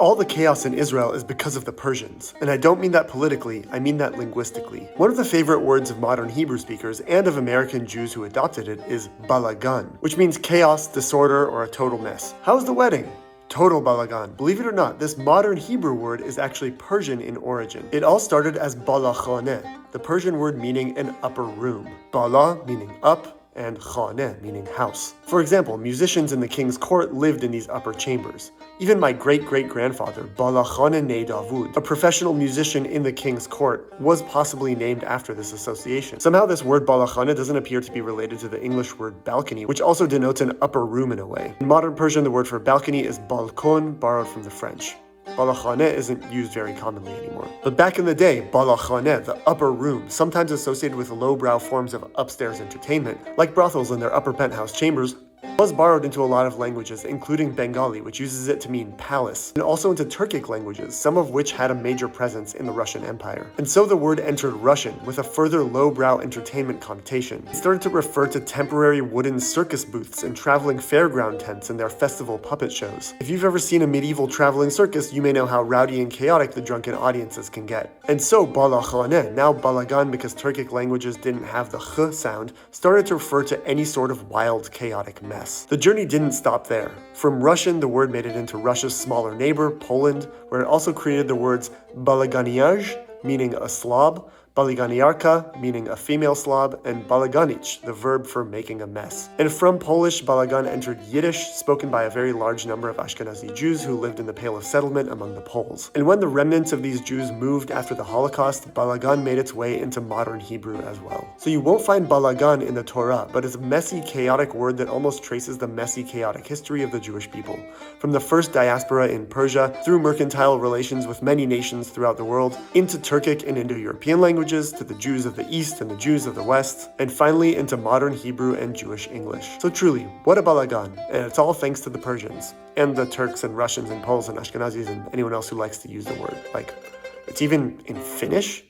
All the chaos in Israel is because of the Persians, and I don't mean that politically, I mean that linguistically. One of the favorite words of modern Hebrew speakers and of American Jews who adopted it is Balagan, which means chaos, disorder, or a total mess. How's the wedding? Total Balagan. Believe it or not, this modern Hebrew word is actually Persian in origin. It all started as Balagan, the Persian word meaning an upper room. Bala meaning up, and khane, meaning house. For example, musicians in the king's court lived in these upper chambers. Even my great-great-grandfather, Balagan Davud, a professional musician in the king's court, was possibly named after this association. Somehow this word Balagan doesn't appear to be related to the English word balcony, which also denotes an upper room in a way. In modern Persian, the word for balcony is balkon, borrowed from the French. Balakhane isn't used very commonly anymore. But back in the day, Balakhane, the upper room, sometimes associated with lowbrow forms of upstairs entertainment, like brothels in their upper penthouse chambers, was borrowed into a lot of languages, including Bengali, which uses it to mean palace, and also into Turkic languages, some of which had a major presence in the Russian Empire. And so the word entered Russian, with a further lowbrow entertainment connotation. It started to refer to temporary wooden circus booths and traveling fairground tents in their festival puppet shows. If you've ever seen a medieval traveling circus, you may know how rowdy and chaotic the drunken audiences can get. And so Balakhane, now Balagan because Turkic languages didn't have the kh sound, started to refer to any sort of wild, chaotic mess. The journey didn't stop there. From Russian, the word made it into Russia's smaller neighbor, Poland, where it also created the words balaganiaj, meaning a slob, balaganiarka, meaning a female slob, and balaganich, the verb for making a mess. And from Polish, Balagan entered Yiddish, spoken by a very large number of Ashkenazi Jews who lived in the Pale of Settlement among the Poles. And when the remnants of these Jews moved after the Holocaust, Balagan made its way into modern Hebrew as well. So you won't find Balagan in the Torah, but it's a messy, chaotic word that almost traces the messy, chaotic history of the Jewish people. From the first diaspora in Persia, through mercantile relations with many nations throughout the world, into Turkic and Indo-European languages, to the Jews of the East and the Jews of the West, and finally into modern Hebrew and Jewish English. So truly, what a Balagan, and it's all thanks to the Persians, and the Turks and Russians and Poles and Ashkenazis and anyone else who likes to use the word. Like, it's even in Finnish?